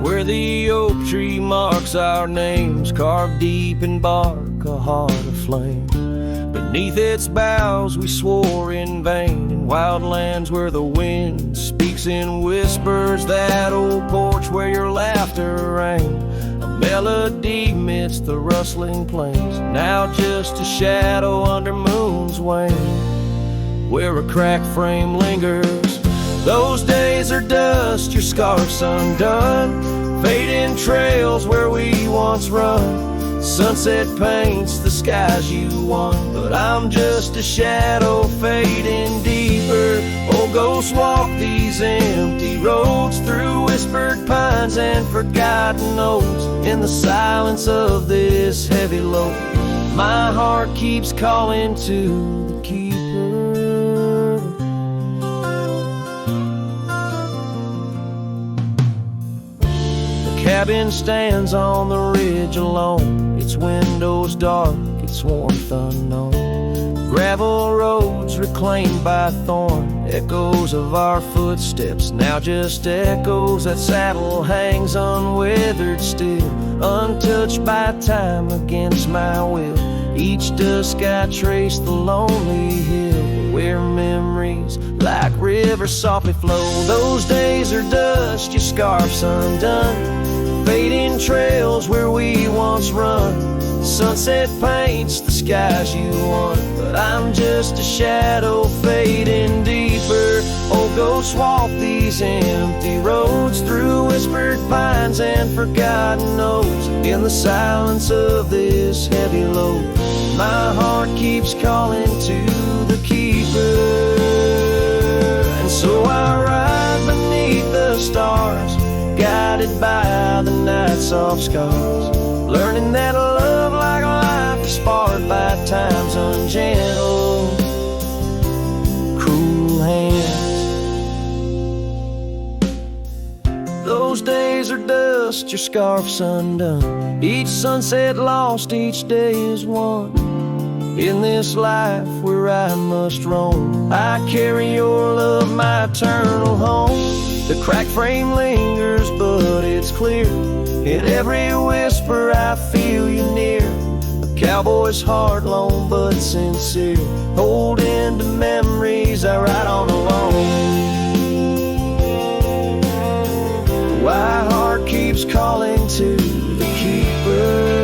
where the oak tree marks our names, carved deep in bark, a heart aflame. Beneath its boughs we swore in vain, in wild lands where the wind speaks in whispers, that old porch where your laughter rang, a melody midst the rustling plains, now just a shadow under moon's wane, where a cracked frame lingers. Those days are dust, your scarf's undone, fading trails where we once run. Sunset paints the skies you won, but I'm just a shadow fading deeper. Oh, ghosts walk these empty roads through whispered pines and forgotten oaks. In the silence of this heavy load, my heart keeps calling to the keeper. The cabin stands on the ridge alone, its windows dark, its warmth unknown. Gravel roads reclaimed by thorn, echoes of our footsteps, now just echoes. That saddle hangs unwithered still, untouched by time against my will. Each dusk I trace the lonely hill, where memories like rivers softly flow. Those days are dust, your scarf's undone, fading trails where we once run. Sunset paints the skies you won, but I'm just a shadow fading deeper. Oh, ghosts walk these empty roads through whispered pines and forgotten oaks. In the silence of this heavy load, my heart keeps calling to the keeper. And so I ride beneath the stars, guided by the night's soft scars, learning that love like life is sparred by time's ungentle, cruel hands. Those days are dust, your scarf's undone, each sunset lost, each day is won. In this life where I must roam, I carry your love, my eternal home. The cracked frame lingers, but it's clear, in every whisper I feel you near. A cowboy's heart, lone but sincere, holding to memories I ride on alone. My heart keeps calling to the keeper.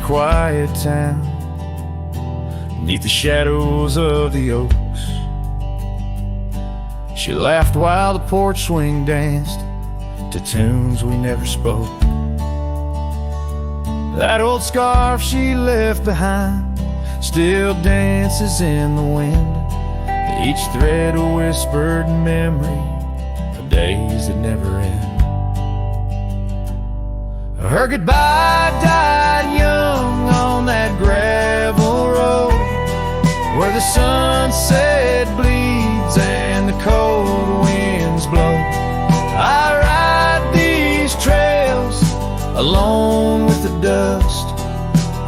Quiet town, neath the shadows of the oaks, she laughed while the porch swing danced to tunes we never spoke. That old scarf she left behind still dances in the wind, each thread a whispered memory of days that never end. Her goodbye died young on that gravel road, where the sunset bleeds and the cold winds blow. I ride these trails alone with the dust,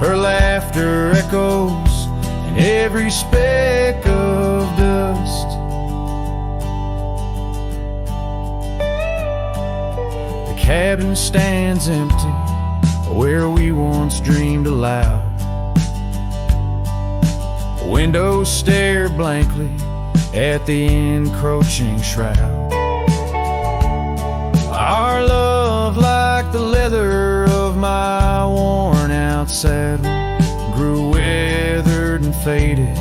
her laughter echoes in every speck of dust. The cabin stands empty where we once dreamed aloud. Windows stare blankly at the encroaching shroud. Our love, like the leather of my worn out saddle, grew weathered and faded,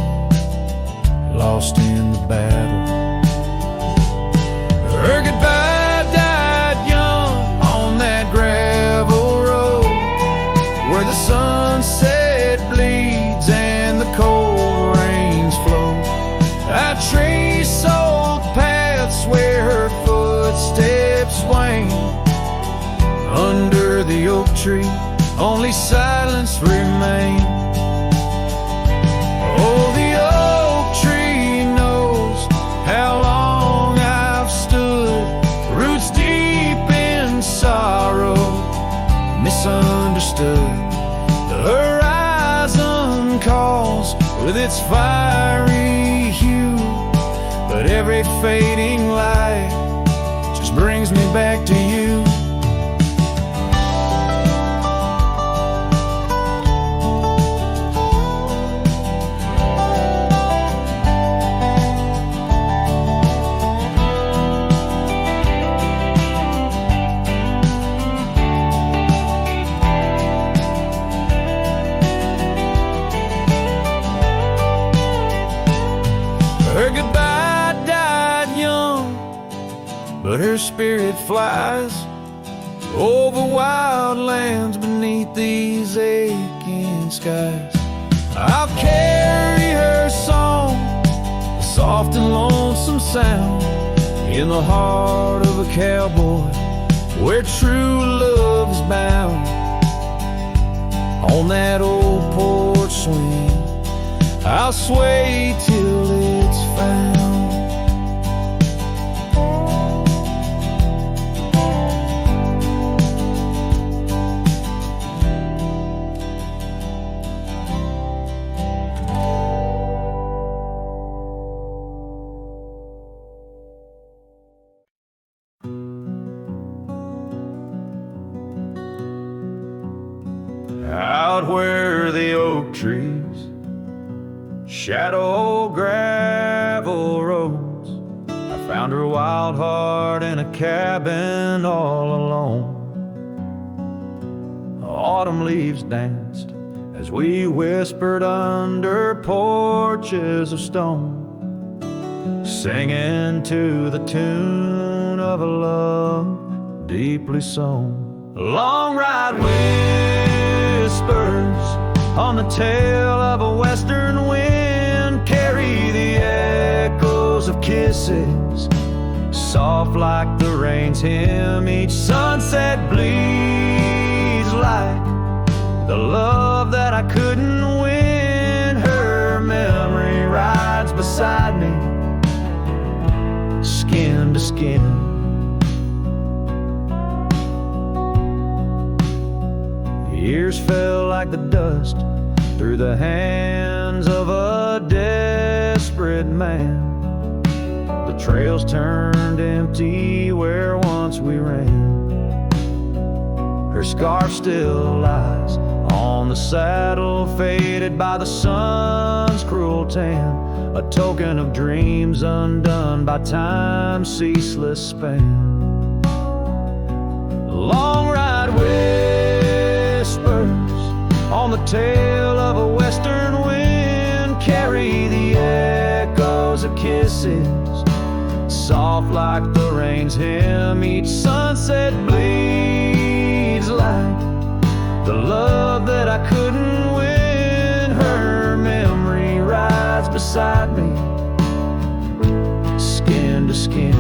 lost in the battle. Her goodbye died young on that gravel road, where the sunset bleeds and the cold rains flow. tree, only silence remains. Oh, the oak tree knows how long I've stood, roots deep in sorrow, misunderstood. The horizon calls with its fiery hue, but every fading light just brings me back to you. Her goodbye died young, but her spirit flies over wild lands beneath these aching skies. I'll carry her song, a soft and lonesome sound, in the heart of a cowboy where true love is bound. On that old porch swing, I'll sway till it's found. Out where the oak trees shadow gravel roads, I found her wild heart in a cabin all alone. Autumn leaves danced as we whispered under porches of stone, singing to the tune of a love deeply sown. Long ride whispers on the tail of a western wind carry the echoes of kisses, soft like the rain's hymn. Each sunset bleeds like the love that I couldn't win. Her memory rides beside me, skin to skin. Years fell like the dust through the hands of a desperate man. The trails turned empty where once we ran. Her scarf still lies on the saddle, faded by the sun's cruel tan, a token of dreams undone by time's ceaseless span. Long ride whispers on the tail of a western wind carry the echoes of kisses, soft like the rain's hymn. Each sunset bleeds like the love that I couldn't win. Her memory rides beside me, skin to skin.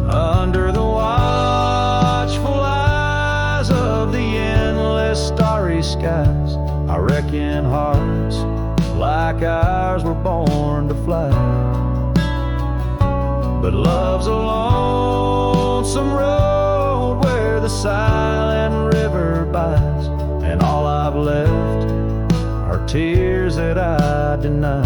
Under the watchful eyes of the endless starry skies, I reckon hearts like ours were born to fly. But love's a lonesome road where the silent river bites, and all I've left are tears that I deny.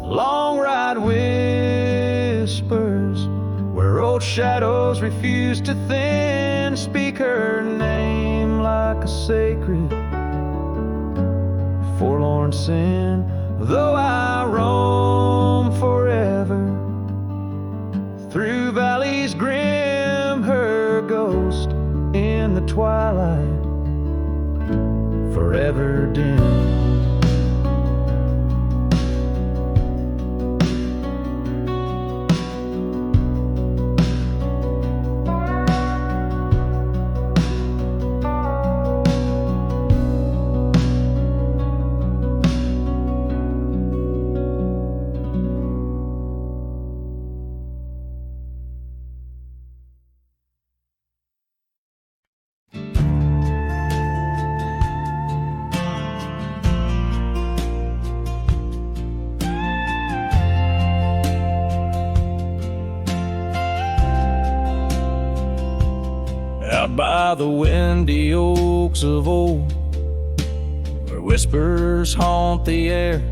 Long ride whispers where old shadows refuse to thin, speak her name like a sacred forlorn sin. Though I roam forever through valleys grim, her ghost in the twilight forever dim. by the windy oaks of old, where whispers haunt the air.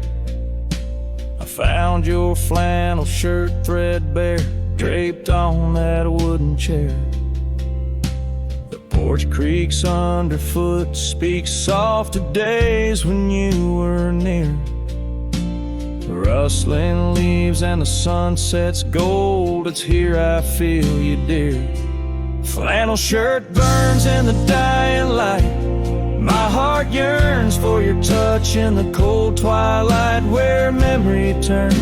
I found your flannel shirt threadbare, draped on that wooden chair. The porch creaks underfoot, speaks soft of days when you were near. The rustling leaves and the sunset's gold, it's here I feel you, dear. Flannel shirt burns in the dying light. My heart yearns for your touch in the cold twilight, where memory turns.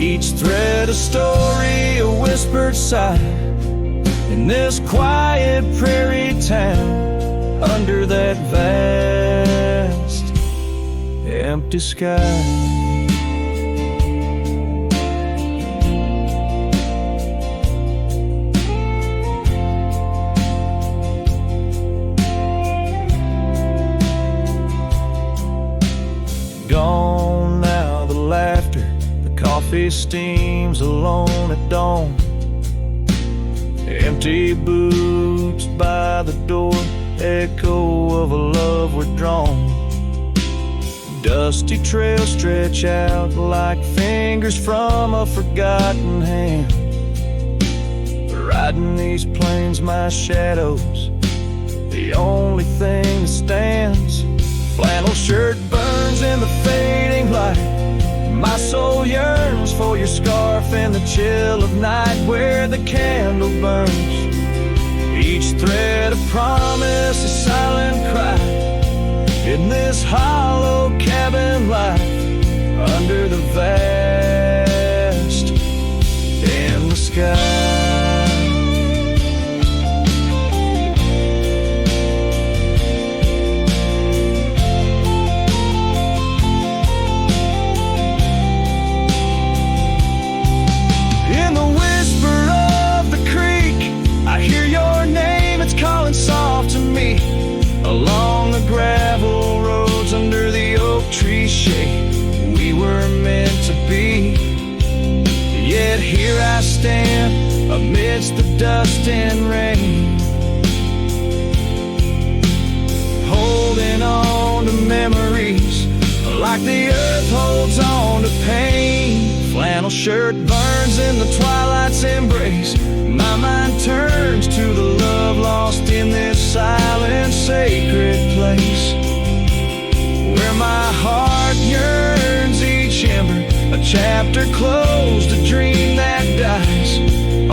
Each thread a story, a whispered sigh, in this quiet prairie town, under that vast empty sky. Gone now the laughter, the coffee steams alone at dawn. Empty boots by the door, echo of a love withdrawn. Dusty trails stretch out like fingers from a forgotten hand. Riding these plains, my shadow's the only thing that stands. Flannel shirt burns in the fading light. My soul yearns for your scarf in the chill of night, where the candle burns. Each thread a promise, a silent cry, in this hollow cabin life, under the vast in the sky. Soft to me along the gravel roads, under the oak tree shade, we were meant to be. Yet here I stand amidst the dust and rain, holding on to memories like the earth holds on to pain. Flannel shirt burns in the twilight's embrace. My mind turns to the love lost in this silent, sacred place, where my heart yearns each ember, a chapter closed, a dream that dies.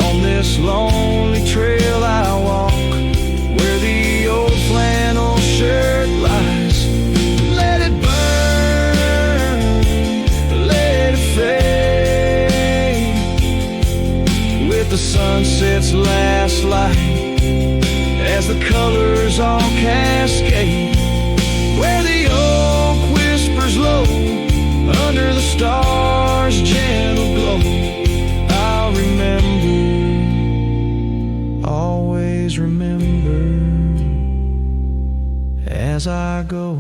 On this lonely trail I walk, where the old flannel shirt lies. Let it burn, let it fade, with the sunset's last light, as the colors all cascade, where the oak whispers low, under the stars' gentle glow. I'll remember, always remember, as I go.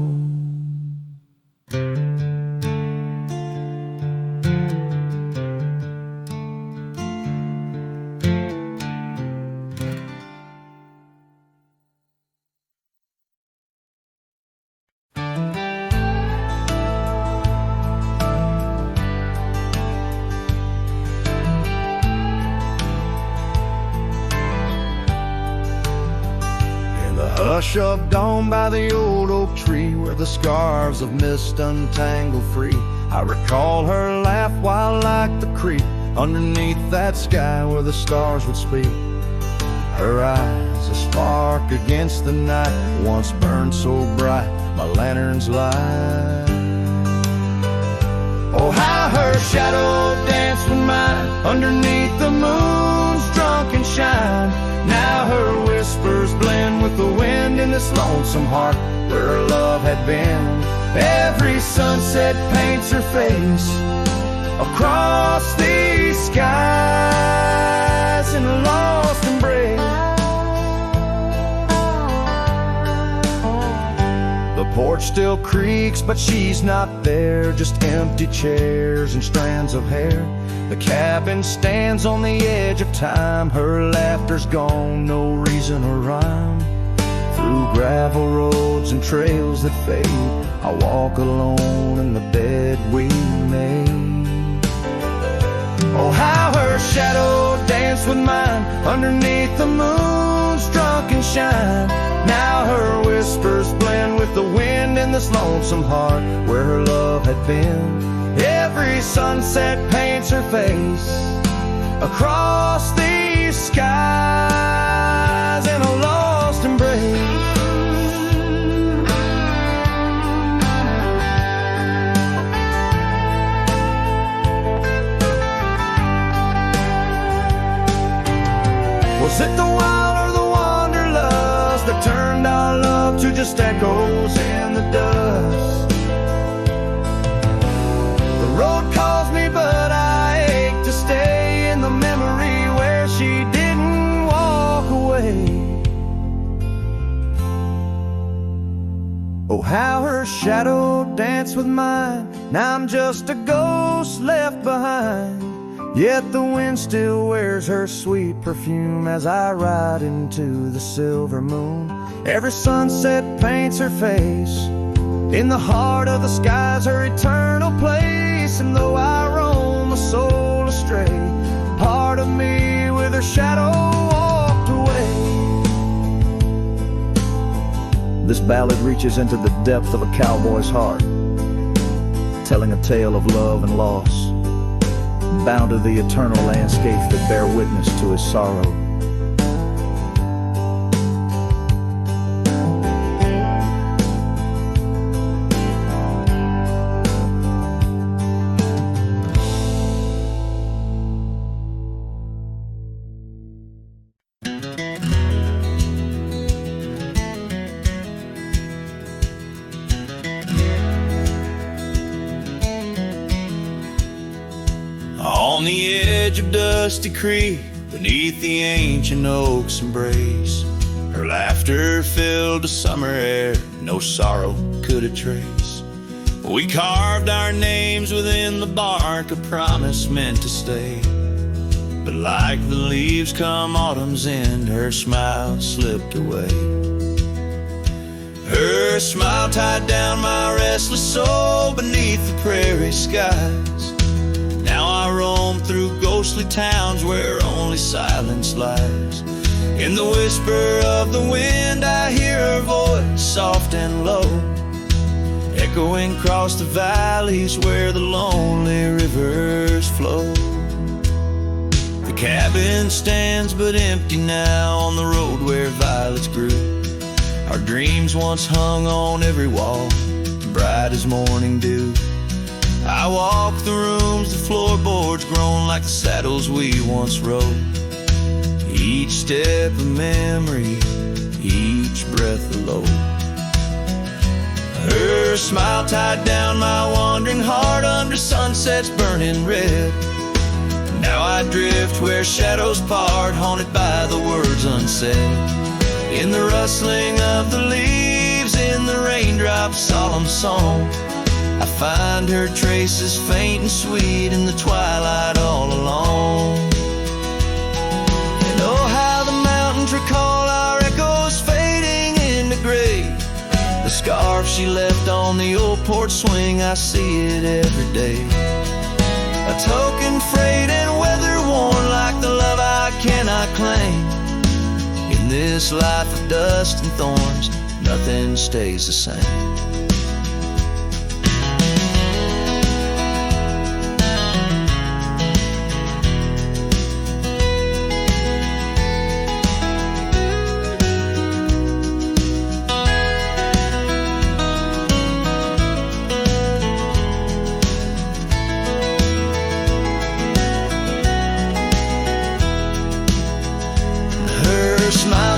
Hush of dawn by the old oak tree, where the scarves of mist untangle free, I recall her laugh while like the creek, underneath that sky where the stars would speak. Her eyes a spark against the night, once burned so bright my lantern's light. Oh, how her shadow danced with mine, underneath the moon's drunken shine. Now her whispers blend with the wind in this lonesome heart, where her love had been. Every sunset paints her face across these skies in a lost embrace. The Porch still creaks, but she's not there. Just empty chairs and strands of hair. The cabin stands on the edge of time. Her laughter's gone, no reason or rhyme. Through gravel roads and trails that fade, I walk alone in the bed we made. Oh, how her shadow danced with mine underneath the moon's drunken shine. Now her whispers blend with the wind in this lonesome heart where her love had been. Every sunset paints her face across these skies in a lost embrace. Was it the wild or the wanderlust that turned our love to just echoes in the dust? The road calls me, but I ache to stay in the memory where she didn't walk away. Oh, how her shadow danced with mine. Now I'm just a ghost left behind. Yet the wind still wears her sweet perfume as I ride into the silver moon. Every sunset paints her face. In the heart of the sky's her eternal place. And though I roam a soul astray, part of me with her shadow walked away. This ballad reaches into the depth of a cowboy's heart, telling a tale of love and loss, bound to the eternal landscapes that bear witness to his sorrow. On the edge of Dusty Creek, beneath the ancient oak's embrace, her laughter filled the summer air, no sorrow could it trace. We carved our names within the bark, a promise meant to stay. But like the leaves come autumn's end, her smile slipped away. Her smile tied down my restless soul beneath the prairie skies. Now I roam through ghostly towns where only silence lies. In the whisper of the wind I hear her voice, soft and low, echoing across the valleys where the lonely rivers flow. The cabin stands but empty now on the road where violets grew. Our dreams once hung on every wall, bright as morning dew. I walk the rooms, the floorboards grown like the saddles we once rode. Each step a memory, each breath a load. Her smile tied down my wandering heart under sunsets burning red. Now I drift where shadows part, haunted by the words unsaid. In the rustling of the leaves, in the raindrops' solemn song, I find her traces faint and sweet in the twilight all along. And oh, how the mountains recall our echoes fading into gray. The scarf she left on the old porch swing, I see it every day. A token frayed and weather worn like the love I cannot claim. In this life of dust and thorns, nothing stays the same.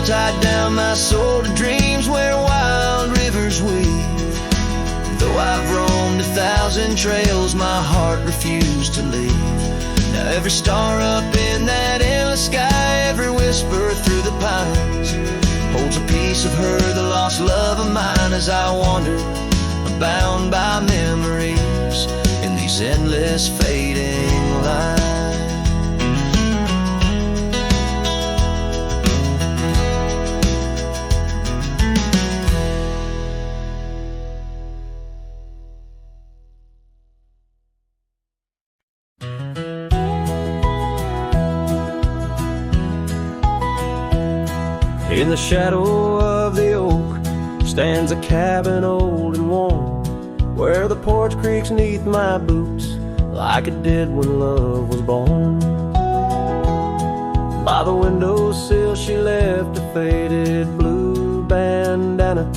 Tied down my soul to dreams where wild rivers weave. Though I've roamed 1,000 trails, my heart refused to leave. Now every star up in that endless sky, every whisper through the pines, holds holds a piece of her, the lost love of mine, as I wander, bound by memories in these endless fading lines. In the shadow of the oak stands a cabin old and warm, where the porch creaks neath my boots like it did when love was born. By the windowsill she left a faded blue bandana.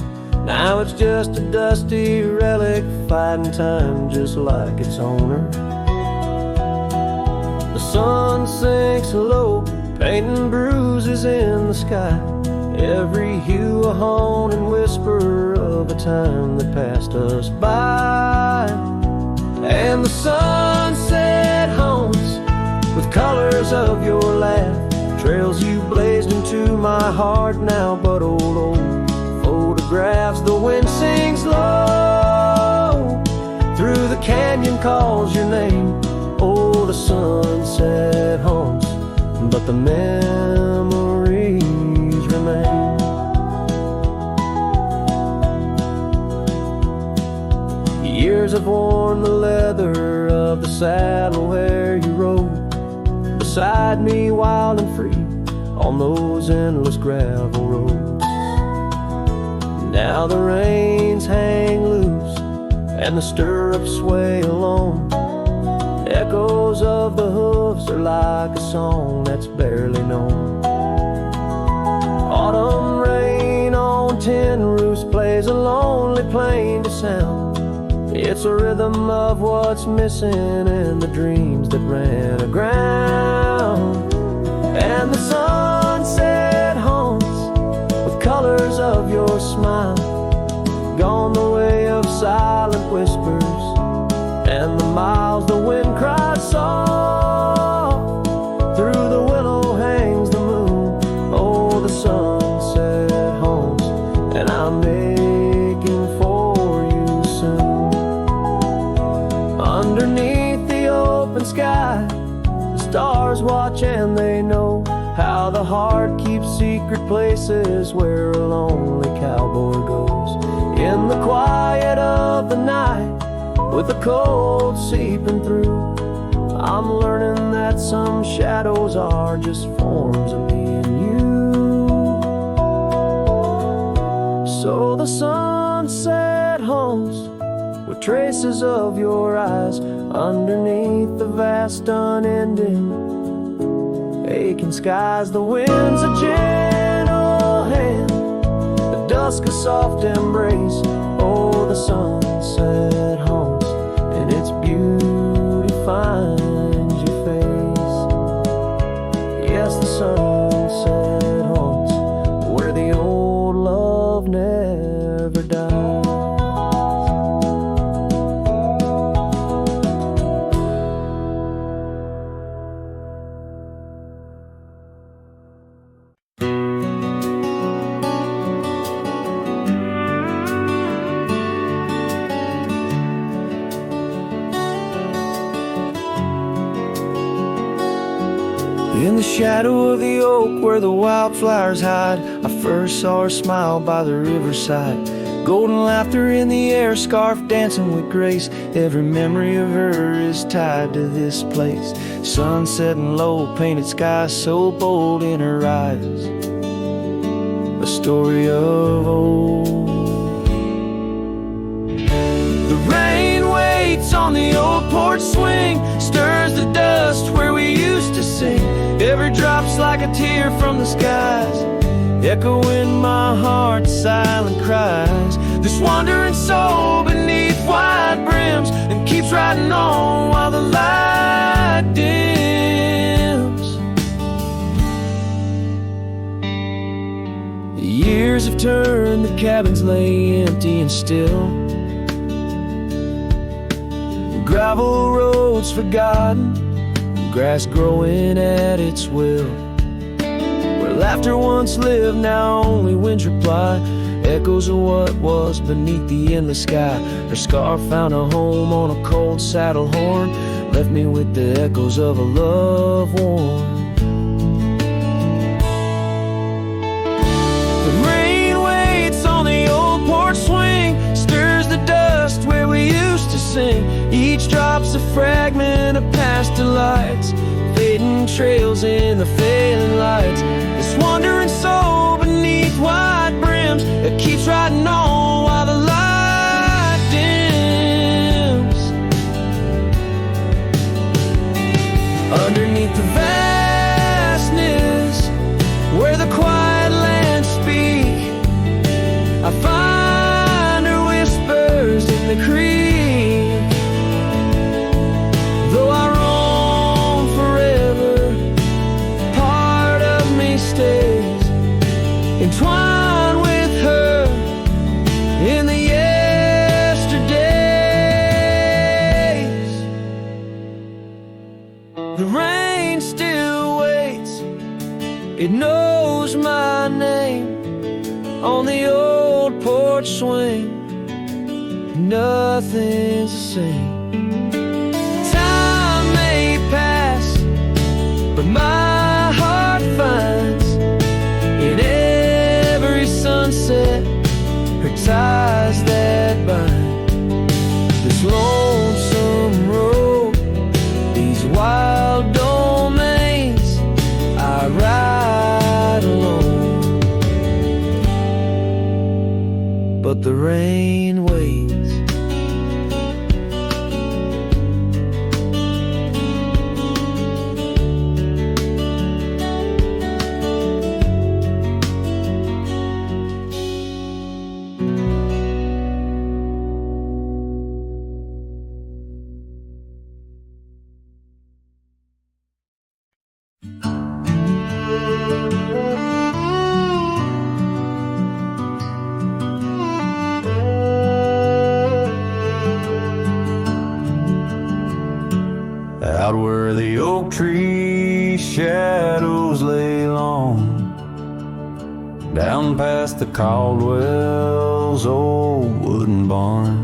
Now it's just a dusty relic fighting time just like its owner. The sun sinks low, painting bruises in the sky, every hue a haunting whisper of a time that passed us by. And the sunset haunts with colors of your laugh, trails you blazed into my heart now but old photographs. The wind sings low through the canyon, calls your name. Oh, the sunset haunts, but the memories remain. Years have worn the leather of the saddle where you rode beside me wild and free on those endless gravel roads. Now the reins hang loose and the stirrups sway along. Echoes of the hooves are like a song that's barely known. Autumn rain on tin roofs plays a lonely plain to sound. It's a rhythm of what's missing and the dreams that ran aground. And the sunset haunts with colors of your smile, gone the way of silent whispers and the miles the wind cries soft. Through the willow hangs the moon. Oh, the sunset haunts, and I'm making for you soon. Underneath the open sky, the stars watch and they know how the heart keeps secret places where a lonely cowboy goes. In the quiet of the night, with the cold seeping through, I'm learning that some shadows are just forms of me and you. So the sunset haunts with traces of your eyes underneath the vast unending aching skies. The wind's a gentle hand, the dusk a soft embrace. Oh, the sunset haunts, and its beauty finds your face. Yes, the sunset haunts where the old love never dies. In the shadow of the oak where the wildflowers hide, I first saw her smile by the riverside. Golden laughter in the air, scarf dancing with grace. Every memory of her is tied to this place. Sun setting low, painted sky so bold in her eyes. A story of old. The rain waits on the old porch swing, stirs the dust where we used to sing. Every drop's like a tear from the skies, echo in my heart's silent cries. This wandering soul beneath wide brims and keeps riding on while the light dims. The years have turned, the cabins lay empty and still. Gravel roads forgotten, grass growing at its will, where laughter once lived, now only winds reply. Echoes of what was beneath the endless sky. Her scar found a home on a cold saddle horn, left me with the echoes of a love worn. The rain waits on the old porch swing, stirs the dust where we used to sing. Each drop's a fragment of past delights, fading trails in the failing lights. This wandering soul beneath white brims, it keeps riding on while the light dims. Underneath the vastness, where the quiet lands speak, I find her whispers in the creek. Though I roam forever, part of me stays entwined with her in the yesterdays. The rain still waits, it knows my name on the old porch swing. Nothing's the same. Time may pass, but my heart finds in every sunset her ties that bind. This lonesome road, these wild domains, I ride alone, but the rain waits. Out where the oak tree shadows lay long, down past the Caldwell's old wooden barn,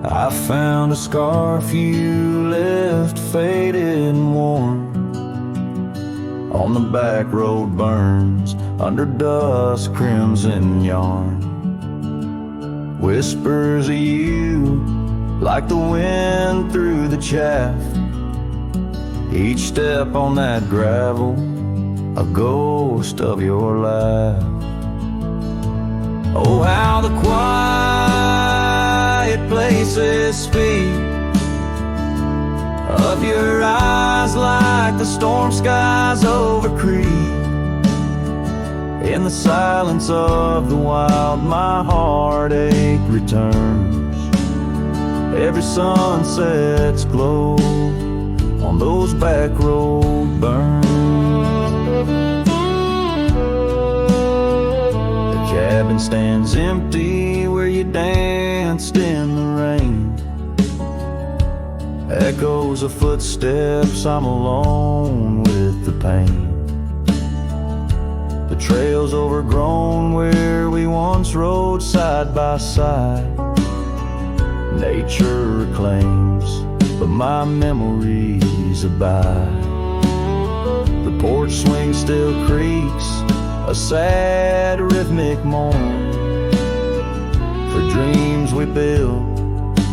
I found a scarf you left faded and worn. On the back road burns under dust crimson yarn. Whispers of you like the wind through the chaff. Each step on that gravel, a ghost of your laugh. Oh, how the quiet places speak of your eyes like the storm skies over creek. In the silence of the wild, my heartache returns. Every sunset's glow on those back road burns. The cabin stands empty where you danced in the rain. Echoes of footsteps, I'm alone with the pain. The trail's overgrown where we once rode side by side. Nature reclaims, but my memories abide. The porch swing still creaks, a sad rhythmic moan, for dreams we built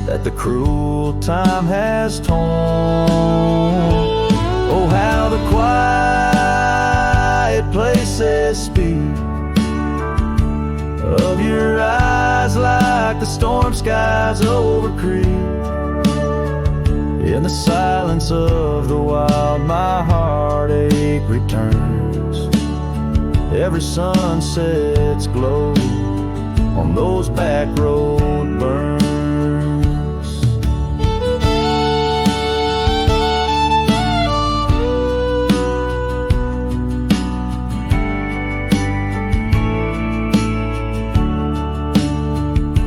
that the cruel time has torn. Oh, how the quiet places speak of your eyes like the storm skies over creek. In the silence of the wild, my heartache returns. Every sunset's glow on those back road burns.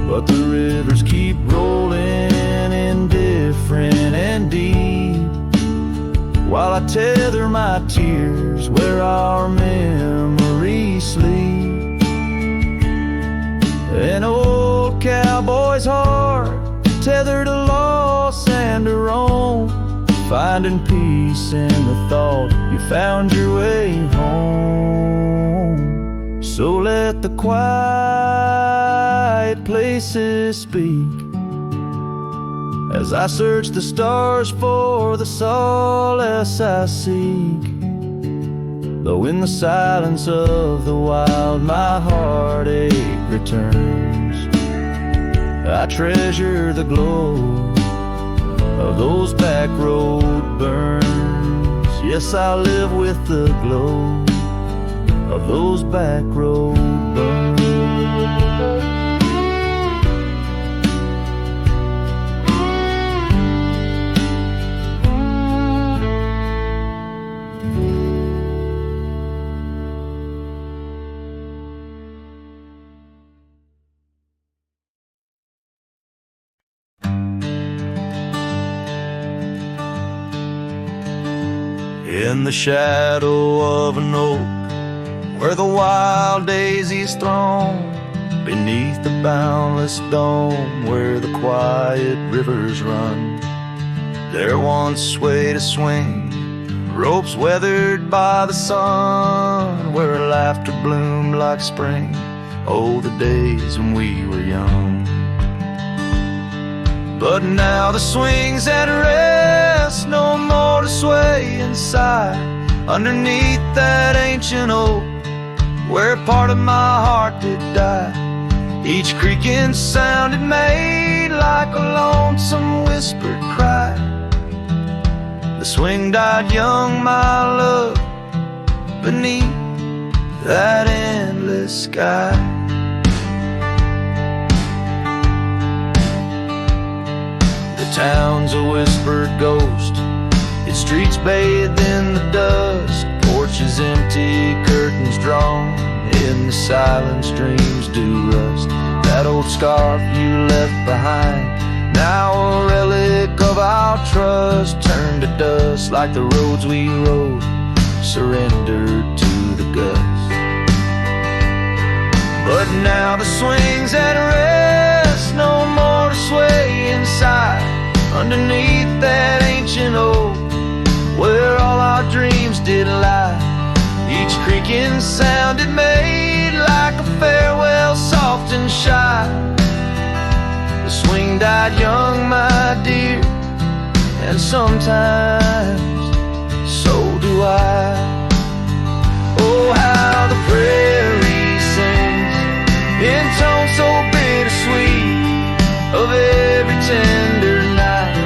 But the rivers keep rolling indifferent and deep, while I tether my tears where our memories sleep. An old cowboy's heart tethered to loss and to roam, finding peace in the thought you found your way home. So let the quiet places speak as I search the stars for the solace I seek. Though in the silence of the wild my heartache returns, I treasure the glow of those back road burns. Yes, I live with the glow of those back road burns. In the shadow of an oak, where the wild daisies throng, beneath the boundless dome, where the quiet rivers run, there once swayed a swing, ropes weathered by the sun, where laughter bloomed like spring. Oh, the days when we were young. But now the swing's at rest, no more to sway inside, underneath that ancient oak, where part of my heart did die. Each creaking sound it made like a lonesome whispered cry. The swing died young, my love, beneath that endless sky. The town's a whispered ghost, its streets bathed in the dust, porches empty, curtains drawn, in the silence dreams do rust. That old scarf you left behind, now a relic of our trust, turned to dust like the roads we rode, surrendered to the gust. But now the swing's at rest, no more to sway inside, underneath that ancient oak, where all our dreams did lie. Each creaking sound it made like a farewell, soft and shy. The swing died young, my dear, and sometimes so do I. Oh, how the prairie sings in tones so bittersweet of every tender night,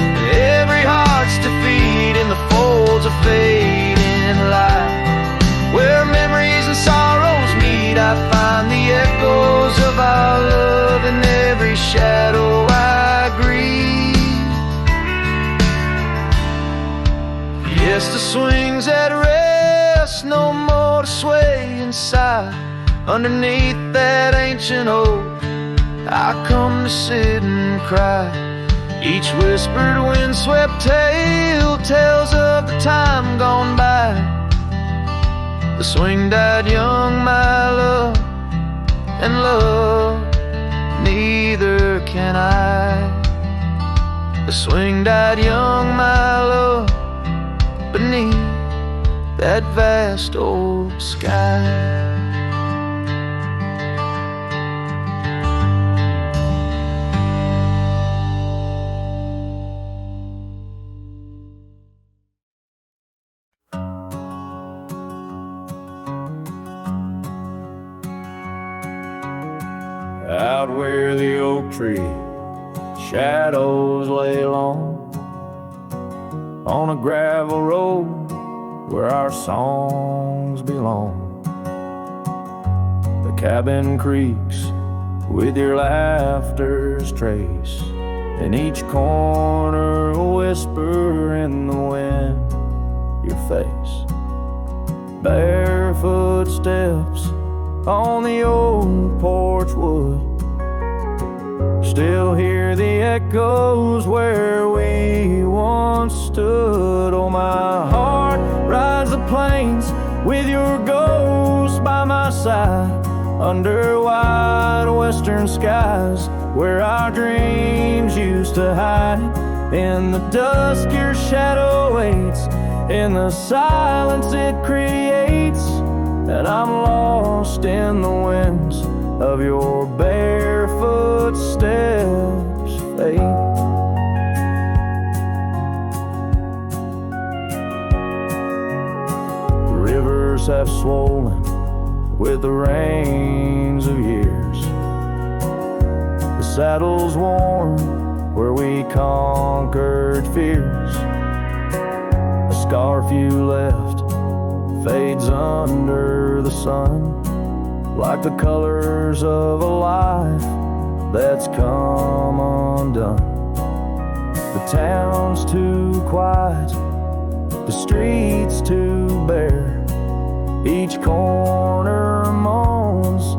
and every heart's defeat in the folds of fading light. Where memories and sorrows meet, I find the echoes of our love in every shadow I grieve. Yes, the swing's at rest, no more to sway inside, underneath that ancient oak, I come to sit and cry. Each whispered windswept tale tells of the time gone by. The swing died young, my love, and love neither can I. The swing died young, my love, beneath that vast old sky. Out where the oak tree shadows lay long, on a gravel road where our songs belong. The cabin creaks with your laughter's trace, in each corner a whisper in the wind, your face. Barefoot steps on the old porch wood, Still hear the echoes where we once stood. Oh, my heart rides the plains with your ghost by my side, under wide western skies where our dreams used to hide. In the dusk your shadow waits, in the silence it creates, and I'm lost in the winds of your bare footsteps fade. The rivers have swollen with the rains of years. The saddle's worn where we conquered fears. The scarf you left fades under the sun, like the colors of a life that's come undone. The town's too quiet, the streets too bare. Each corner moans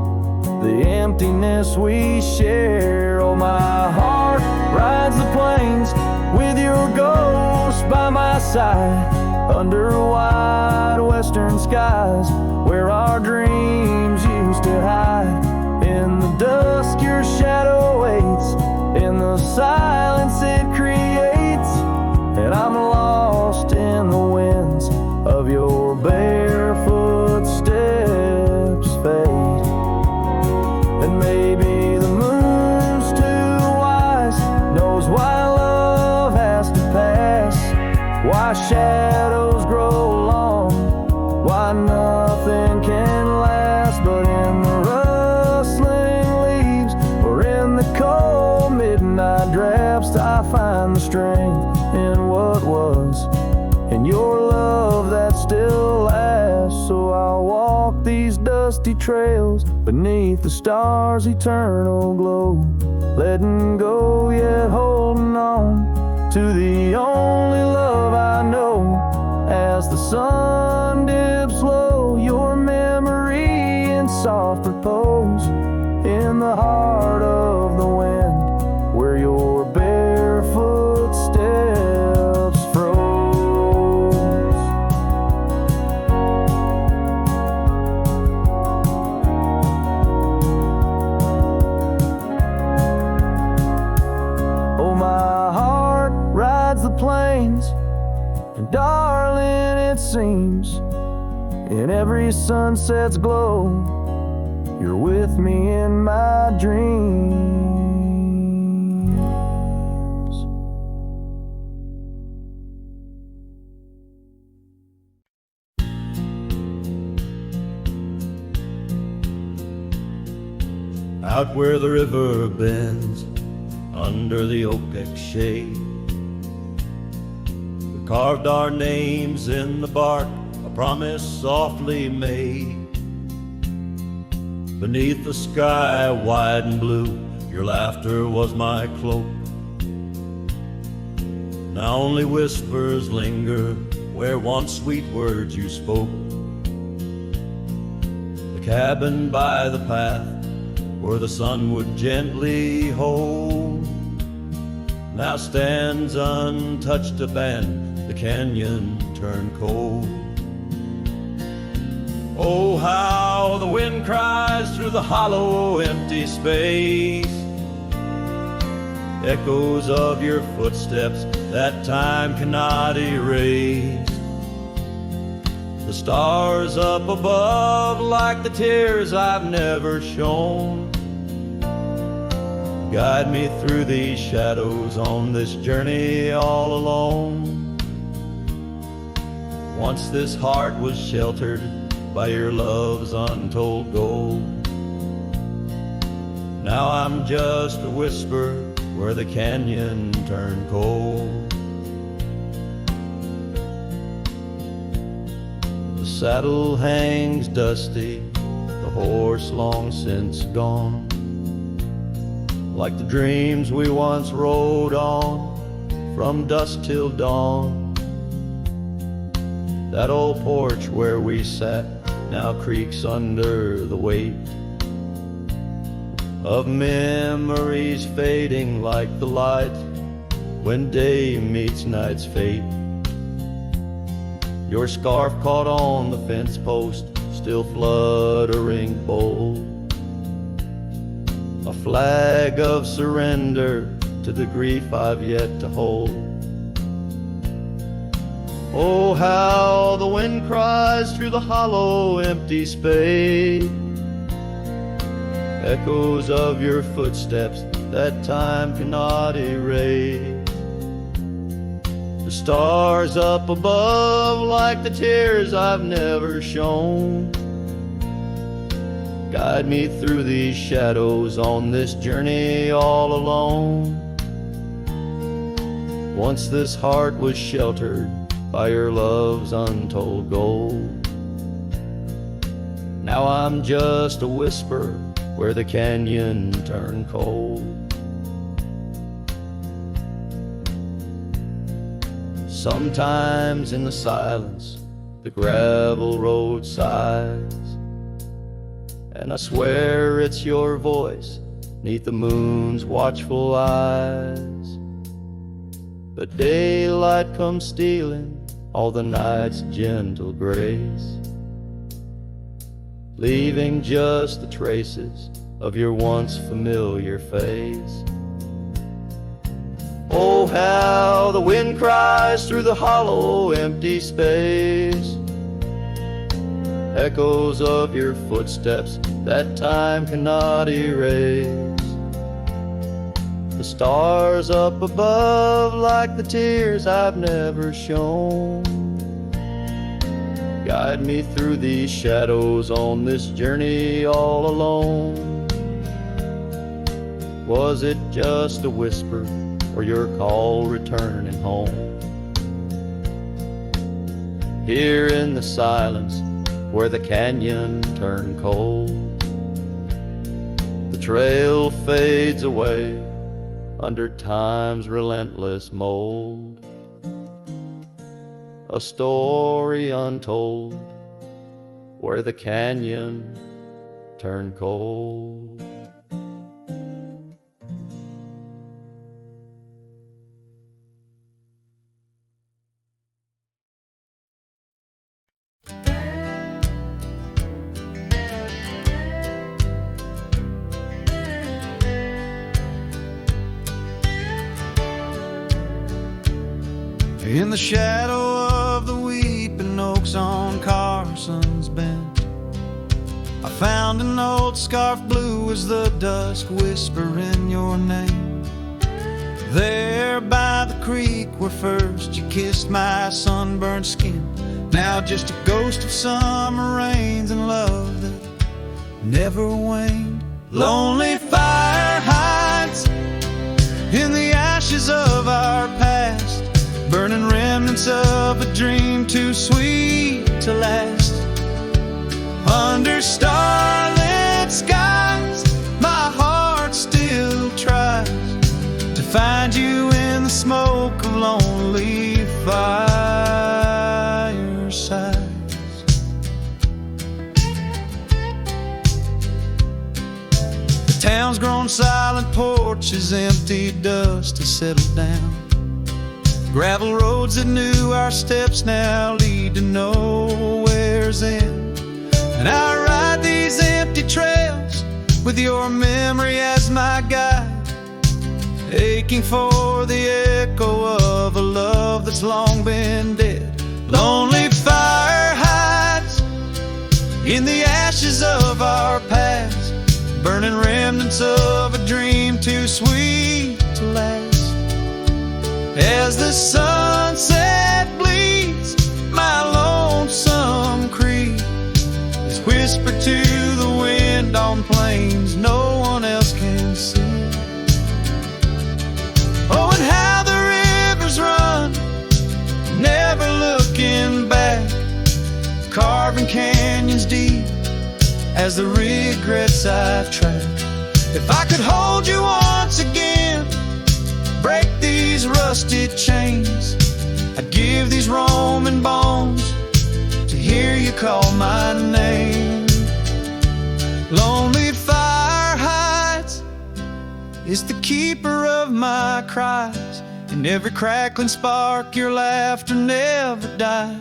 the emptiness we share. Oh, my heart rides the plains with your ghost by my side, under wide western skies where our dreams used to hide. In the dusk your shadow waits, in the silence it creates, and I'm lost in the winds of your bare footsteps fade. And maybe the moon's too wise, knows why love has to pass, why shadows grow long, why nothing can last. But in the rustling leaves or in the cold midnight drafts, I find the strength in what was, in your love that still lasts. So I'll walk these dusty trails beneath the stars' eternal glow, letting go yet holding on to the only love I know. As the sun dips low, your memory in soft repose, in the heart of the wind where your bare footsteps froze. Oh, my heart rides the plains, and darling, it seems in every sunset's glow, you're with me in my dreams. Out where the river bends, under the oak shade, we carved our names in the bark, a promise softly made. Beneath the sky wide and blue, your laughter was my cloak. Now only whispers linger where once sweet words you spoke. The cabin by the path where the sun would gently hold now stands untouched abandoned, the canyon turned cold. Oh, how the wind cries through the hollow, empty space, echoes of your footsteps that time cannot erase. The stars up above, like the tears I've never shown, guide me through these shadows on this journey all alone. Once this heart was sheltered by your love's untold gold, now I'm just a whisper where the canyon turned cold. The saddle hangs dusty, the horse long since gone, like the dreams we once rode on from dusk till dawn. That old porch where we sat now creaks under the weight. of memories fading like the light when day meets night's fate. Your scarf caught on the fence post, still fluttering bold, a flag of surrender to the grief I've yet to hold. Oh, how the wind cries through the hollow, empty space, echoes of your footsteps that time cannot erase. The stars up above like the tears I've never shown, guide me through these shadows on this journey all alone. Once this heart was sheltered by your love's untold gold, now I'm just a whisper where the canyon turned cold. Sometimes in the silence the gravel road sighs, and I swear it's your voice 'neath the moon's watchful eyes. The daylight comes stealing all the night's gentle grace, leaving just the traces of your once familiar face. Oh, how the wind cries through the hollow, empty space, echoes of your footsteps that time cannot erase. The stars up above like the tears I've never shown, guide me through these shadows on this journey all alone. Was it just a whisper or your call returning home? Here in the silence where the canyon turned cold, the trail fades away under time's relentless mold, a story untold where the canyon turned cold. In the shadow of the weeping oaks on Carson's Bend, I found an old scarf blue as the dusk whispering your name. There by the creek where first you kissed my sunburned skin, now just a ghost of summer rains and love that never waned. Lonely fire hides in the ashes of our past, burning remnants of a dream too sweet to last. Under starlit skies, my heart still tries to find you in the smoke of lonely firesides. The town's grown silent, porches empty, dust has settled down. Gravel roads that knew our steps now lead to nowhere's end. And I ride these empty trails with your memory as my guide, aching for the echo of a love that's long been dead. Lonely fire hides in the ashes of our past, burning remnants of a dream too sweet to last. As the sunset bleeds, my lonesome creed is whispered to the wind on plains no one else can see. Oh, and how the rivers run, never looking back, carving canyons deep as the regrets I've tracked. If I could hold you once again, break these rusted chains, I'd give these Roman bones to hear you call my name. Lonely fire hides is the keeper of my cries. In every crackling spark, your laughter never dies.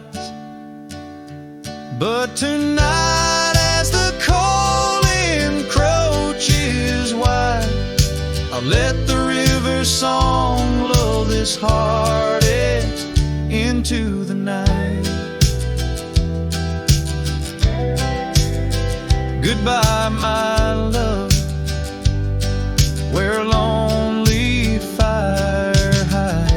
But tonight, as the cold encroaches wide, I'll let the river's song lull this heartache into the night. Goodbye, my love, where a lonely fire hides.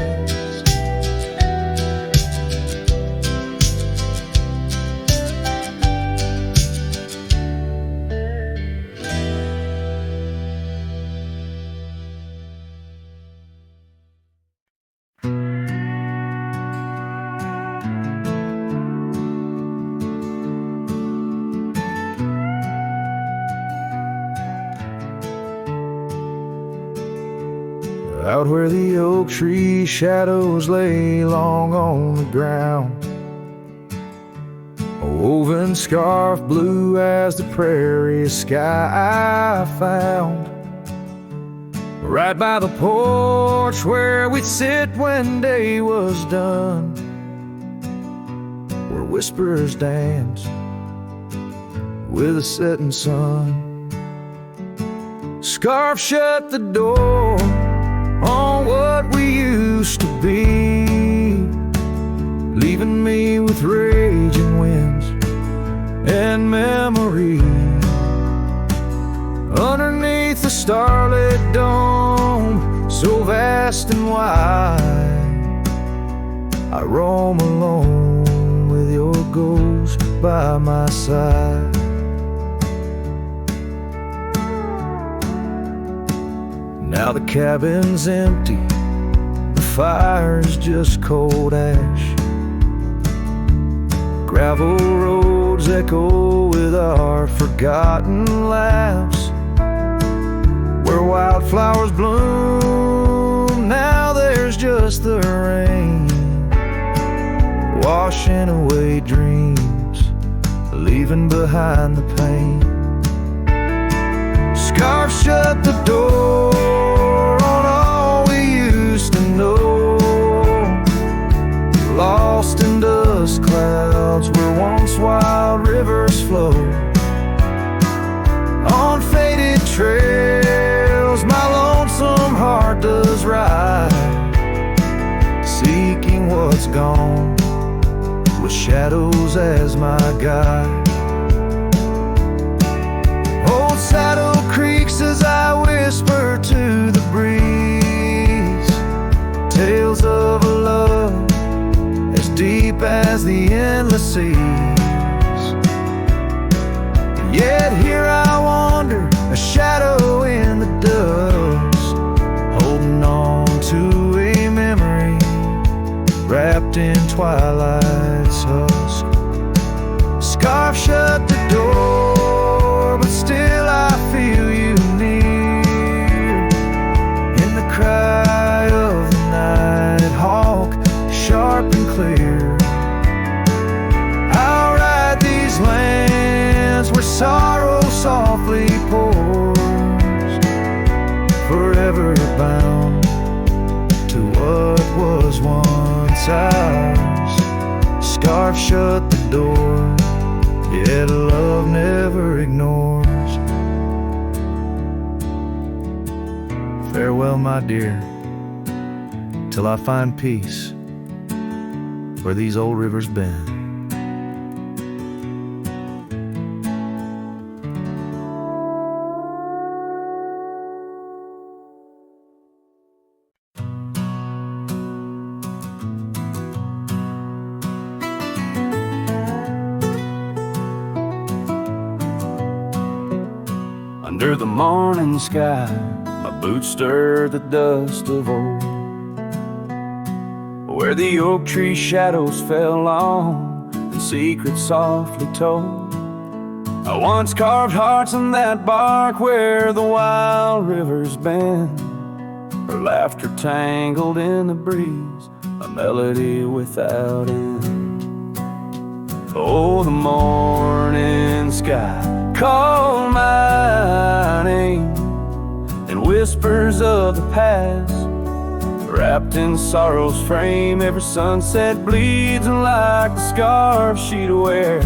Out where the oak tree shadows lay long on the ground, a woven scarf blue as the prairie sky I found. Right by the porch where we'd sit when day was done, where whispers dance with the setting sun. Scarf shut the door on what we used to be, leaving me with raging winds and memory. Underneath the starlit dome, so vast and wide, I roam alone with your ghost by my side. Now the cabin's empty, the fire's just cold ash. Gravel roads echo with our forgotten laughs. Where wildflowers bloom, now there's just the rain, washing away dreams, leaving behind the pain. Scarf shut the door on all we used to know, lost in dust clouds where once wild rivers flow. On faded trails my lonesome heart does ride, seeking what's gone with shadows as my guide. Old saddle creaks as I whisper to the breeze, tales of a love as deep as the endless seas. And yet here I wander, a shadow in the dust, holding on to a memory wrapped in twilight's husk. Scarf shut the door, but still I feel you near, in the cry of the night hawk, sharp and clear. I'll ride these lands where sorrow softly pours, forever bound to what was once ours. Scarf shut the door, yet love never ignores. Farewell, my dear, till I find peace where these old rivers bend. Under the morning sky, my boots stir the dust of old, where the oak tree shadows fell long and secrets softly told. I once carved hearts in that bark where the wild rivers bend, her laughter tangled in the breeze, a melody without end. Oh, the morning sky called my name, and whispers of the past, wrapped in sorrow's frame. Every sunset bleeds like the scarf she'd wear,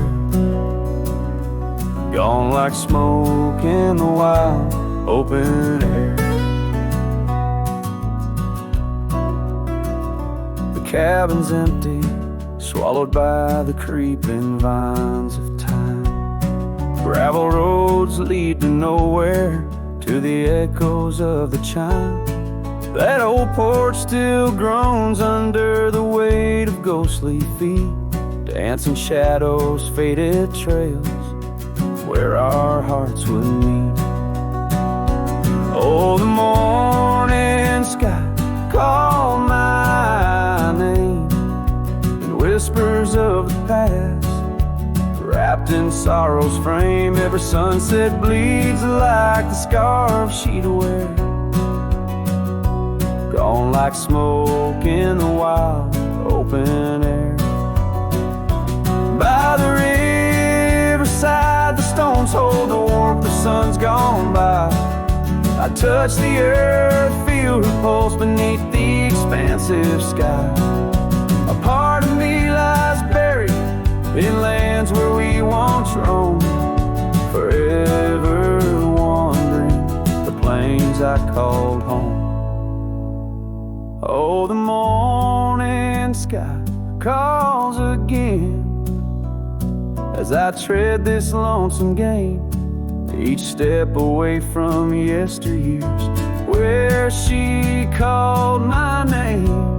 gone like smoke in the wild open air. The cabin's empty, swallowed by the creeping vines of time. Gravel roads lead to nowhere, to the echoes of the chime. That old porch still groans under the weight of ghostly feet, dancing shadows, faded trails where our hearts would meet. Oh, the morning sky called my name, and whispers of the past, wrapped in sorrow's frame. Every sunset bleeds like the scarf she'd wear, gone like smoke in the wild open air. By the riverside, the stones hold the warmth, the sun's gone by. I touch the earth, feel her pulse beneath the expansive sky. A part of me lies buried in lands where we once roamed, forever wandering the plains I called home. Oh, the morning sky calls again as I tread this lonesome game, each step away from yesteryears where she called my name.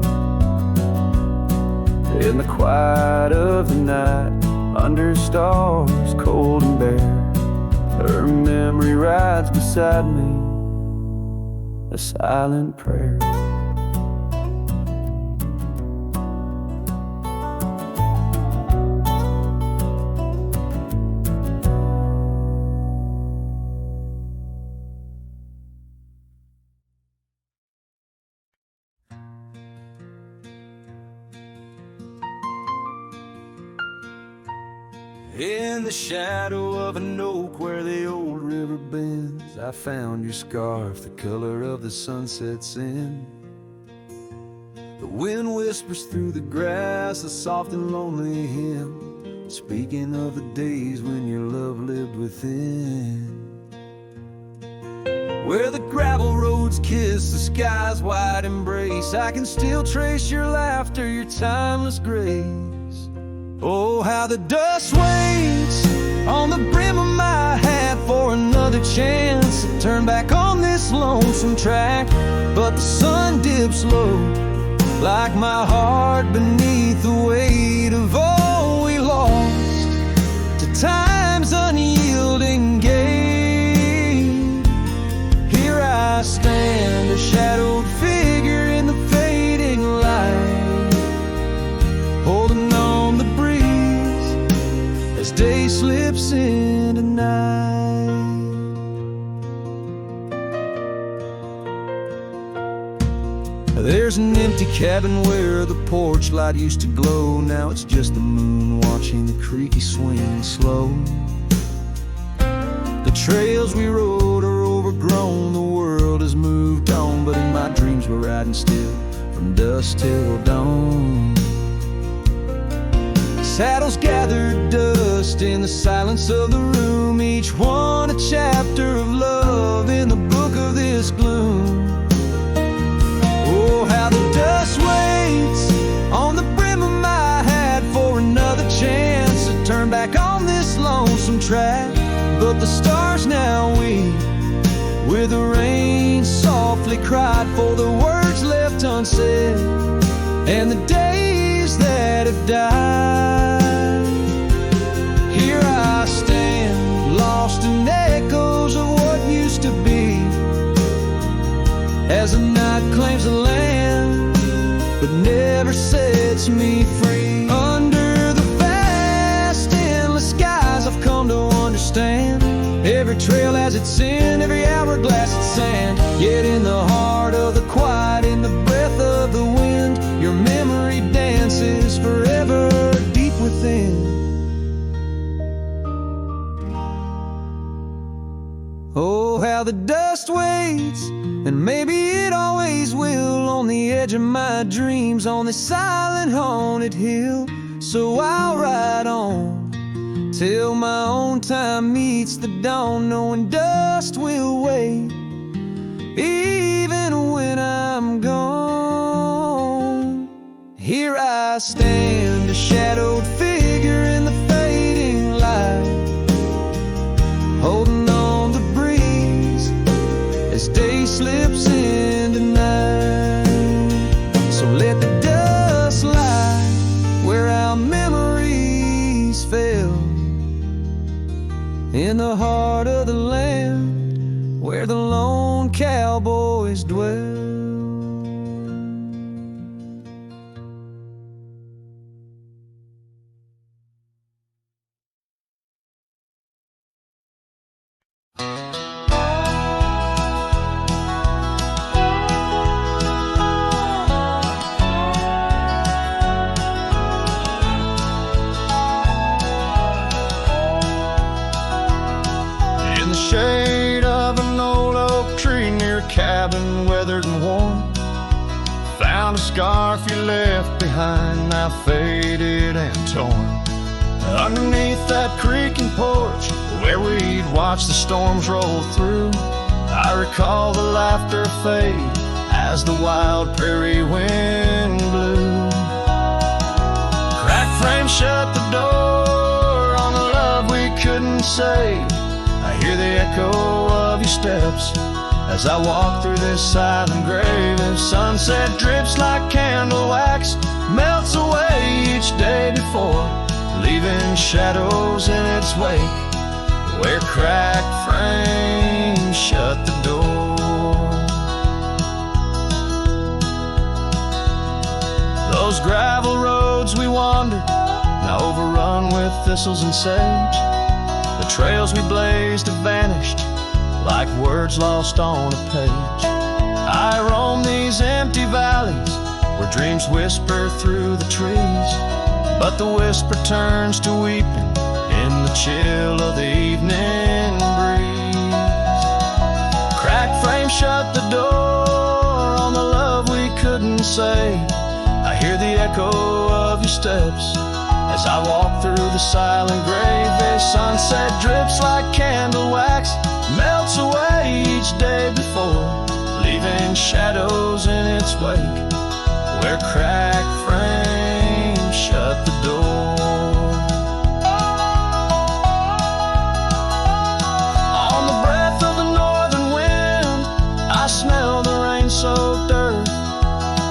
In the quiet of the night, under stars cold and bare, her memory rides beside me, a silent prayer. In the shadow of an oak where the old river bends, I found your scarf, the color of the sunset's end. The wind whispers through the grass, a soft and lonely hymn, speaking of the days when your love lived within. Where the gravel roads kiss the sky's wide embrace, I can still trace your laughter, your timeless grace. Oh, how the dust waits on the brim of my hat for another chance to turn back on this lonesome track. But the sun dips low, like my heart beneath the weight of all we lost to time's unyielding gate. Here I stand, a shadowed figure in the fading light, holding on the breeze as day slips into night. There's an empty cabin where the porch light used to glow. Now it's just the moon watching the creaky swing slow. The trails we rode are overgrown, the world has moved on, but in my dreams we're riding still from dusk till dawn. Saddles gathered dust in the silence of the room, each one a chapter of love in the book of this gloom. Oh, how the dust waits on the brim of my hat for another chance to turn back on this lonesome track. But the stars now weep where the rain softly cried for the words left unsaid and the days that have died. Here I stand, lost in echoes of what used to be, as the night claims the land but never sets me free. Under the vast endless skies I've come to understand, every trail has its sin, every hourglass its sand. Yet in the heart of the quiet, in the breath of the wind, your memory dances forever deep within. Oh, how how the dust waits, and maybe it always will, on the edge of my dreams, on this silent haunted hill. So I'll ride on till my own time meets the dawn, knowing dust will wait even when I'm gone. Here I stand, a shadowed figure in the fading light, holding on the breeze as day slips into night. So let the dust lie where our memories fell, in the heart of the land where the lone cowboys dwell. Shade of an old oak tree near a cabin, weathered and worn. Found a scarf you left behind, now faded and torn. Underneath that creaking porch where we'd watch the storms roll through, I recall the laughter fade as the wild prairie wind blew. Crack frame shut the door on the love we couldn't say. I hear the echo of your steps as I walk through this silent grave. If sunset drips like candle wax, melts away each day before, leaving shadows in its wake where cracked frames shut the door. Those gravel roads we wandered, now overrun with thistles and sage. The trails we blazed have vanished like words lost on a page. I roam these empty valleys where dreams whisper through the trees, but the whisper turns to weeping in the chill of the evening breeze. Cracked frame shut the door on the love we couldn't say. I hear the echo of your steps as I walk through the silent grave. The sunset drips like candle wax, melts away each day before, leaving shadows in its wake where cracked frames shut the door. On the breath of the northern wind, I smell the rain-soaked earth,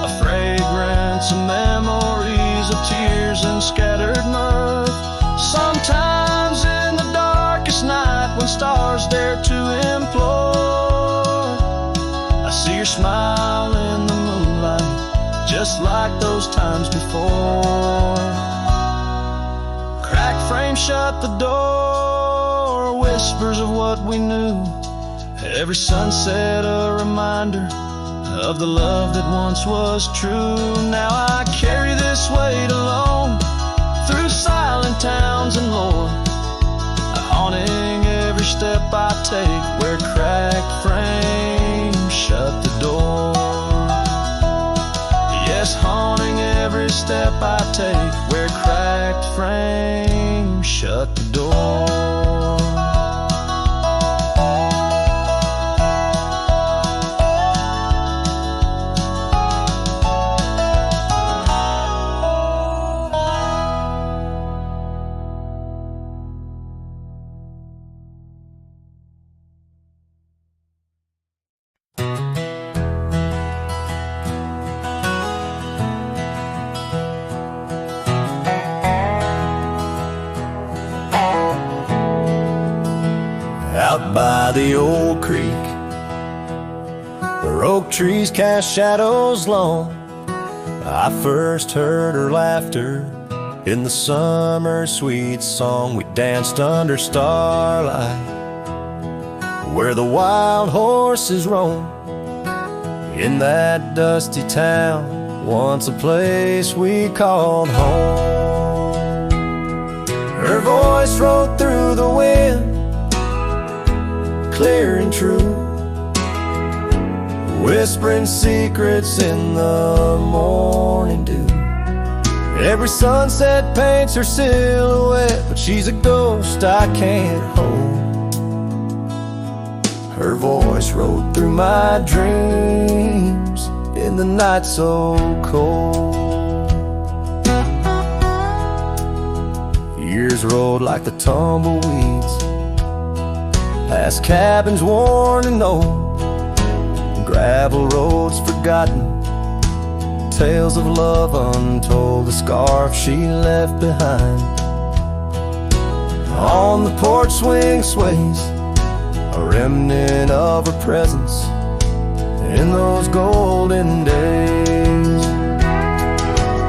a fragrance of memories of tears and scattered mirth. Sometimes in the darkest night when stars dare to implore, I see your smile in the moonlight, just like those times before. Cracked frame shut the door, whispers of what we knew. Every sunset a reminder of the love that once was true. Now I carry this weight alone through silent towns and lore, haunting every step I take where cracked frames shut the door. Yes, haunting every step I take where cracked frames shut the door. Out by the old creek, where oak trees cast shadows long, I first heard her laughter in the summer sweet song. We danced under starlight where the wild horses roam, in that dusty town, once a place we called home. Her voice rolled through the wind, clear and true, whispering secrets in the morning dew. Every sunset paints her silhouette, but she's a ghost I can't hold. Her voice rode through my dreams in the night so cold. Years rolled like the tumbleweeds, past cabins worn and old, gravel roads forgotten, tales of love untold, the scarf she left behind. On the porch swing sways a remnant of her presence in those golden days.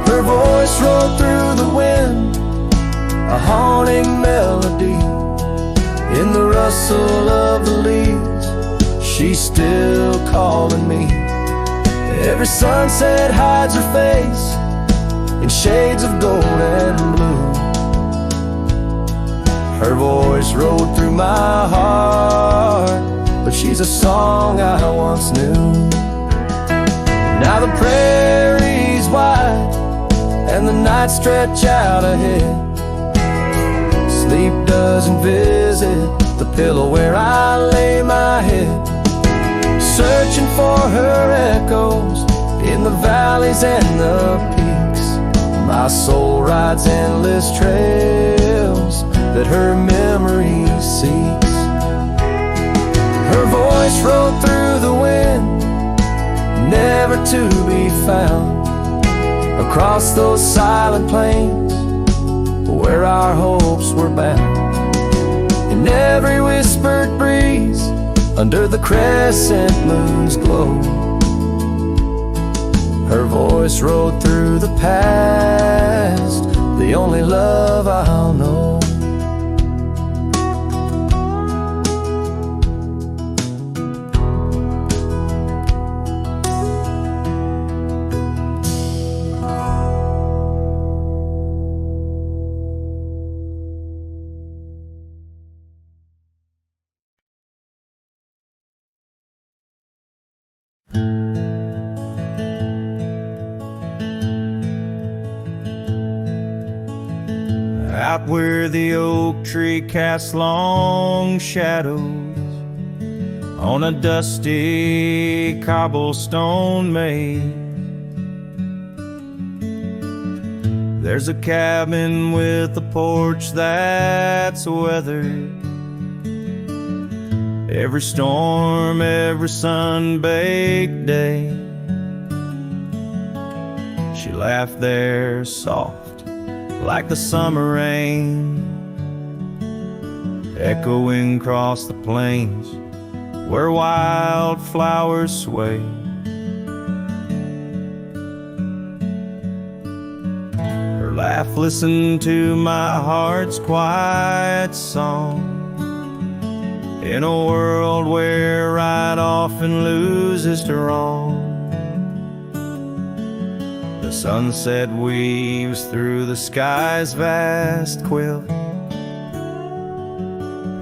Her voice rolled through the wind, a haunting melody. In the rustle of the leaves, she's still calling me. Every sunset hides her face in shades of gold and blue. Her voice rode through my heart, but she's a song I once knew. Now the prairie's wide and the nights stretch out ahead. Sleep doesn't visit the pillow where I lay my head, searching for her echoes in the valleys and the peaks. My soul rides endless trails that her memory seeks. Her voice rode through the wind, never to be found, across those silent plains where our hopes were bound. In every whispered breeze, under the crescent moon's glow, her voice rode through the past, the only love I'll know. Out where the oak tree casts long shadows on a dusty cobblestone maze, there's a cabin with a porch that's weathered. Every storm, every sun-baked day, she laughed there soft like the summer rain, echoing across the plains where wildflowers sway. Her laugh listened to my heart's quiet song, in a world where right often loses to wrong. The sunset weaves through the sky's vast quilt.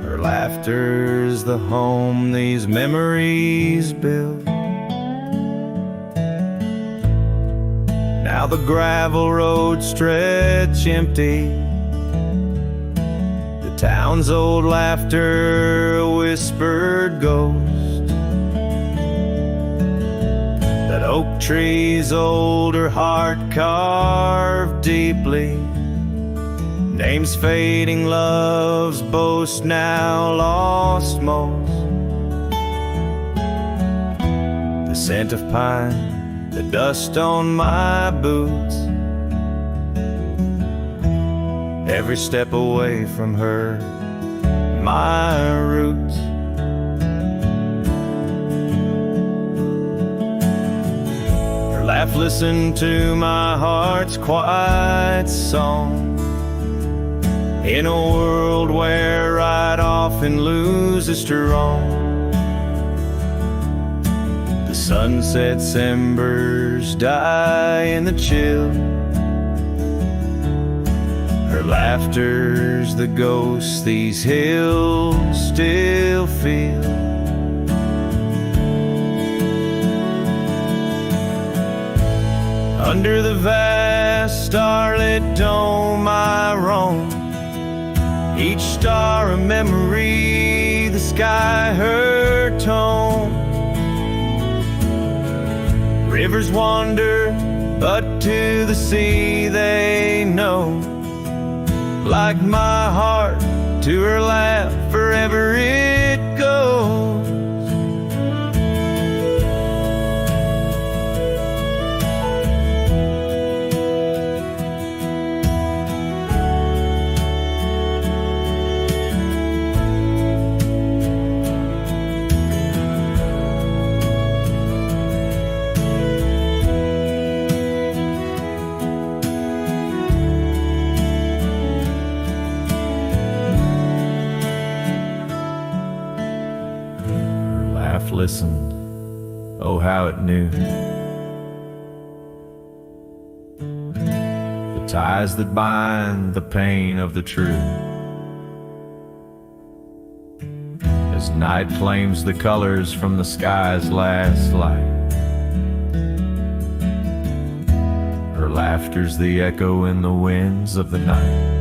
Her laughter's the home these memories build. Now the gravel roads stretch empty, the town's old laughter a whispered ghost. That oak tree's older heart carved deeply, names fading, love's boast now lost most. The scent of pine, the dust on my boots, every step away from her, my roots. Her laugh listened to my heart's quiet song, in a world where right often loses to wrong. The sunset's embers die in the chill, Her laughter's the ghost these hills still feel. Under the vast starlit dome I roam, each star a memory, the sky her tone. Rivers wander, but to the sea they know. Like my heart to her lap, forever it goes. Listened, oh how it knew. The ties that bind the pain of the true. As night flames the colors from the sky's last light, her laughter's the echo in the winds of the night.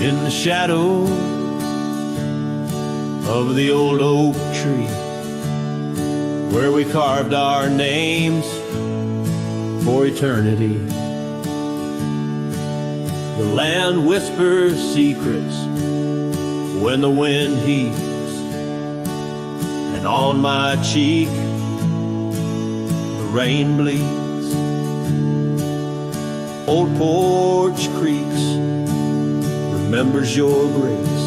In the shadow of the old oak tree, where we carved our names for eternity, the land whispers secrets when the wind heaves, and on my cheek the rain bleeds. Old porch creaks, remembers your grace.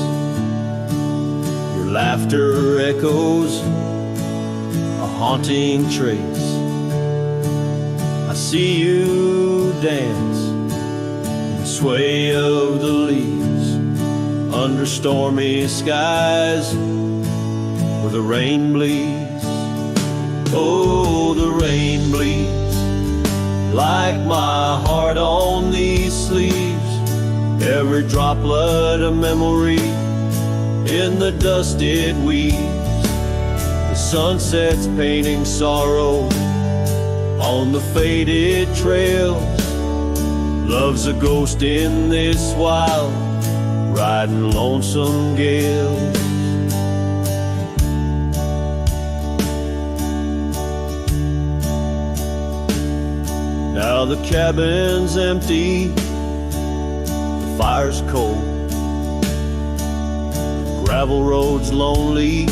Your laughter echoes a haunting trace. I see you dance in the sway of the leaves under stormy skies where the rain bleeds. Oh, the rain bleeds like my heart on these sleeves. Every droplet a memory in the dust it weaves. The sunset's painting sorrow on the faded trails. Love's a ghost in this wild, riding lonesome gales. Now the cabin's empty, fire's cold, gravel roads lonely,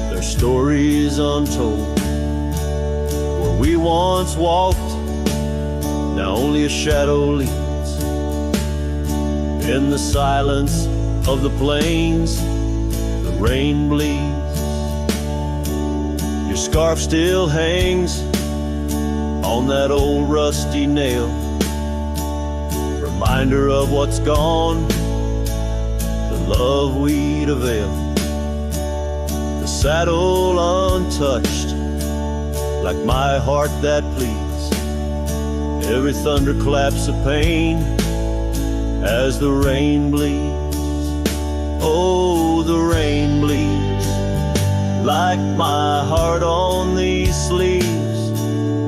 their stories untold. Where we once walked, now only a shadow leads. In the silence of the plains, the rain bleeds. Your scarf still hangs on that old rusty nail, reminder of what's gone, the love we'd avail. The saddle untouched, like my heart that pleads. Every thunderclap's a pain as the rain bleeds. Oh, the rain bleeds like my heart on these sleeves.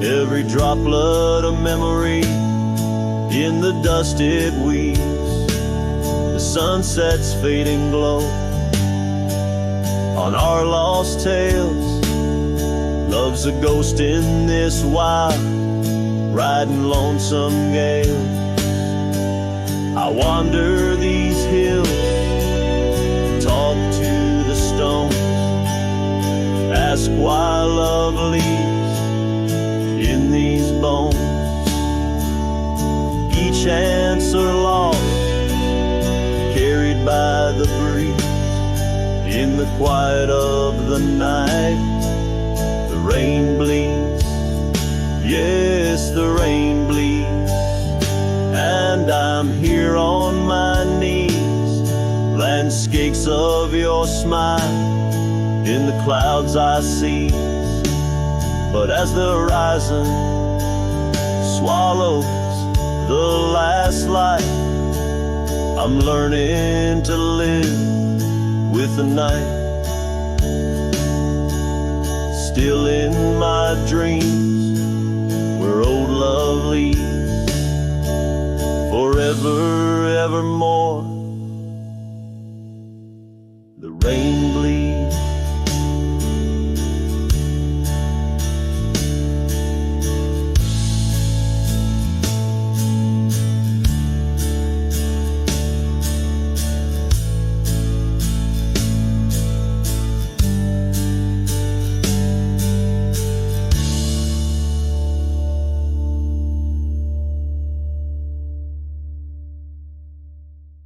Every droplet a memory In the dust it weaves, the sunset's fading glow on our lost tales. Love's a ghost in this wild, riding lonesome gale. I wander these hills, talk to the stones, ask why love leaves in these bones. Each answer lost, carried by the breeze. In the quiet of the night, the rain bleeds. Yes, the rain bleeds. And I'm here on my knees, landscapes of your smile in the clouds I see. But as the horizon swallows the last light, I'm learning to live with the night. Still in my dreams, where old love leads, forever, evermore. The rain